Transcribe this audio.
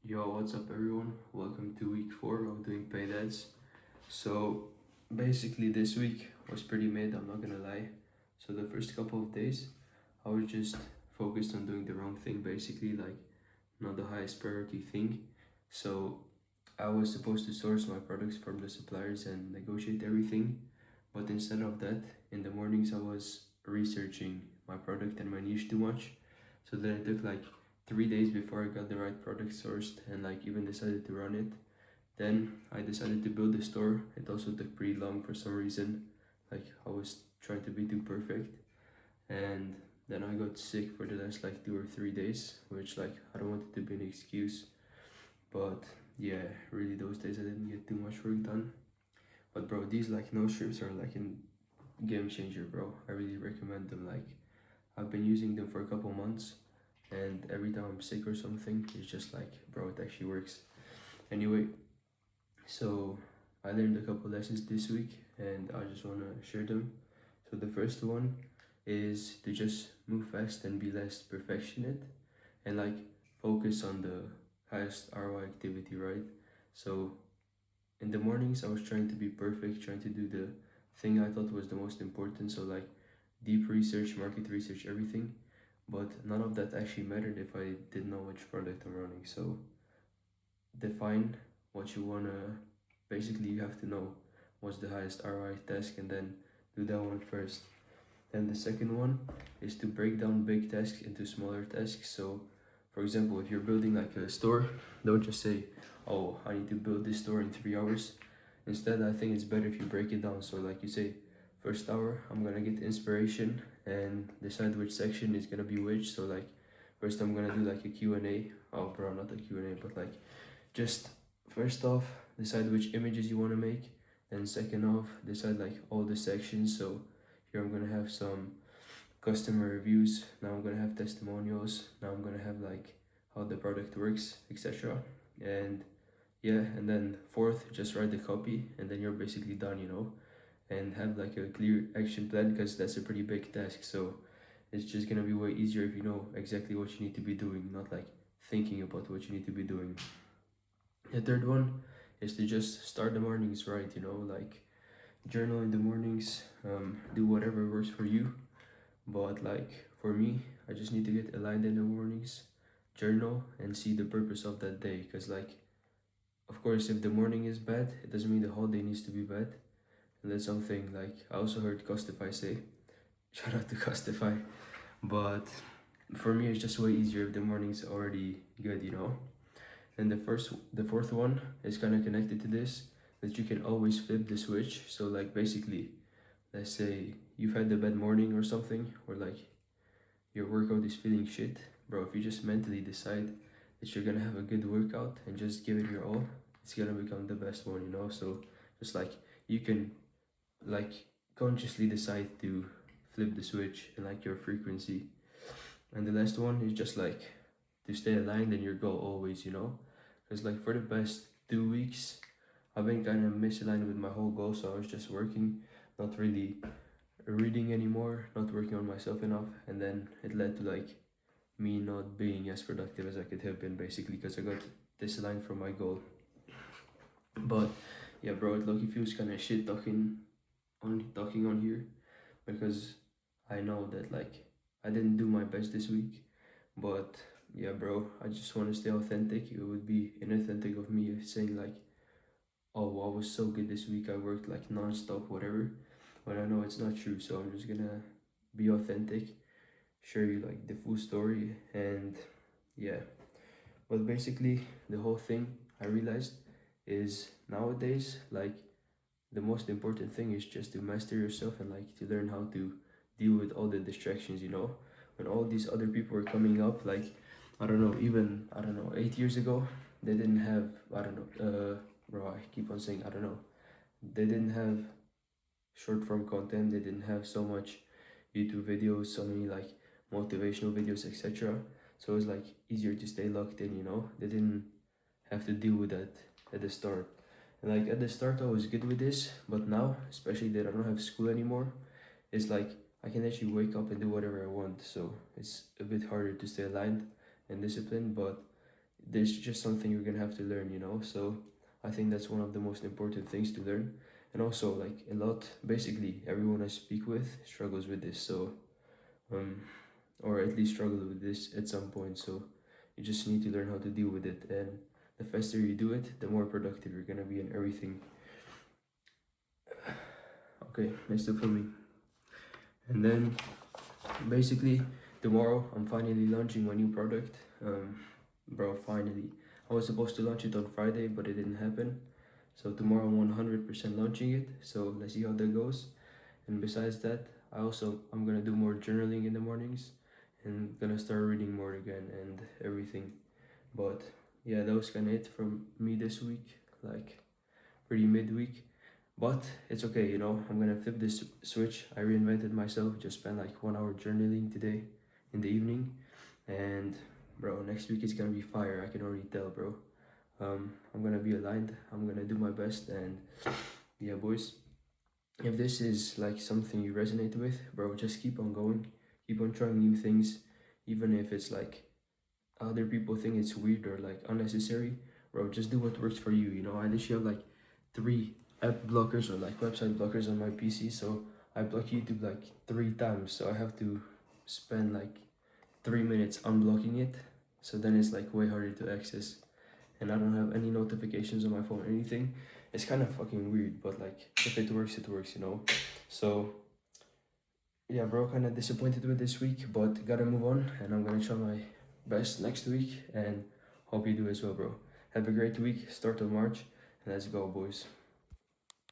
Yo, what's up everyone? Welcome to week 4 of doing paid ads. So basically this week was pretty mid, I'm not gonna lie. So the first couple of days I was just focused on doing the wrong thing, basically, like not the highest priority thing. So I was supposed to source my products from the suppliers and negotiate everything, but instead of that, in the mornings I was researching my product and my niche too much. So then it took like 3 days before I got the right product sourced and like even decided to run it. Then I decided to build the store. It also took pretty long for some reason. Like I was trying to be too perfect. And then I got sick for the last like 2 or 3 days, which like I don't want it to be an excuse. But yeah, really those days I didn't get too much work done. But bro, these like no strips are like a game changer, bro. I really recommend them. Like I've been using them for a couple months, and every time I'm sick or something, it's just like, bro, it actually works. Anyway, so I learned a couple lessons this week and I just want to share them. So the first one is to just move fast and be less perfectionist and like focus on the highest ROI activity, right? So in the mornings I was trying to be perfect, trying to do the thing I thought was the most important, so like deep research, market research, everything. But none of that actually mattered if I didn't know which product I'm running. So define what you wanna, basically you have to know what's the highest ROI task and then do that one first. Then the second one is to break down big tasks into smaller tasks. So for example, if you're building like a store, don't just say, oh, I need to build this store in 3 hours. Instead, I think it's better if you break it down. So like you say, first hour I'm gonna get inspiration and decide which section is gonna be which. So like first I'm gonna do like a Q&A. Oh bro, not a Q&A, but like just first off decide which images you want to make, then second off decide like all the sections. So here I'm gonna have some customer reviews, now I'm gonna have testimonials, now I'm gonna have like how the product works, etc. And yeah, and then fourth just write the copy and then you're basically done, and have like a clear action plan, because that's a pretty big task. So it's just gonna be way easier if you know exactly what you need to be doing, not like thinking about what you need to be doing. The third one is to just start the mornings right, like journal in the mornings, do whatever works for you. But like for me, I just need to get aligned in the mornings, journal, and see the purpose of that day. Because, like, of course, if the morning is bad, it doesn't mean the whole day needs to be bad. And that's something like I also heard Costify say. Shout out to Costify. But for me, it's just way easier if the morning's already good. And the fourth one is kind of connected to this, that you can always flip the switch. So like basically, let's say you've had a bad morning or something, or like your workout is feeling shit, bro. If you just mentally decide that you're gonna have a good workout and just give it your all, it's gonna become the best one. So just like you can like consciously decide to flip the switch and like your frequency. And the last one is just like to stay aligned in your goal always. Because like for the past 2 weeks, I've been kind of misaligned with my whole goal. So I was just working, not really reading anymore, not working on myself enough. And then it led to like me not being as productive as I could have been, basically, because I got disaligned from my goal. But yeah, bro, it lucky feels kind of shit talking on here, because I know that like I didn't do my best this week. But yeah, bro, I just want to stay authentic. It would be inauthentic of me saying like, oh, I was so good this week, I worked like non-stop, whatever, when I know it's not true. So I'm just gonna be authentic, share you like the full story. And yeah, but basically the whole thing I realized is nowadays, like, the most important thing is just to master yourself and like to learn how to deal with all the distractions. When all these other people were coming up, like, I don't know, even, I don't know, 8 years ago, they didn't have, I don't know, bro, I keep on saying, I don't know, they didn't have short form content, they didn't have so much YouTube videos, so many like motivational videos, etc. So it was like easier to stay locked in. They didn't have to deal with that at the start. And like at the start I was good with this, but now, especially that I don't have school anymore, it's like I can actually wake up and do whatever I want. So it's a bit harder to stay aligned and disciplined. But there's just something you're gonna have to learn, you know. So I think that's one of the most important things to learn. And also, like, a lot, basically everyone I speak with struggles with this. So um or at least struggle with this at some point. So you just need to learn how to deal with it, and the faster you do it, the more productive you're gonna be in everything. Okay, nice to for me. And then basically tomorrow I'm finally launching my new product. Bro, finally. I was supposed to launch it on Friday, but it didn't happen. So tomorrow I'm 100% launching it. So let's see how that goes. And besides that, I'm gonna do more journaling in the mornings and gonna start reading more again and everything. But yeah, that was kind of it from me this week. Like, pretty midweek. But it's okay, you know. I'm gonna flip this switch. I reinvented myself. Just spent like 1 hour journaling today in the evening, and bro, next week is gonna be fire. I can already tell, bro. I'm gonna be aligned. I'm gonna do my best, and yeah, boys. If this is like something you resonate with, bro, just keep on going. Keep on trying new things, even if it's like other people think it's weird or like unnecessary. Bro, just do what works for you. You know, I literally have like 3 app blockers or like website blockers on my PC, so I block YouTube like 3 times. So I have to spend like 3 minutes unblocking it. So then it's like way harder to access, and I don't have any notifications on my phone or anything. It's kind of fucking weird, but like if it works, it works, you know. So yeah, bro, kind of disappointed with this week, but gotta move on, and I'm gonna try my best next week, and hope you do as well, bro. Have a great week, start of March, and let's go, boys.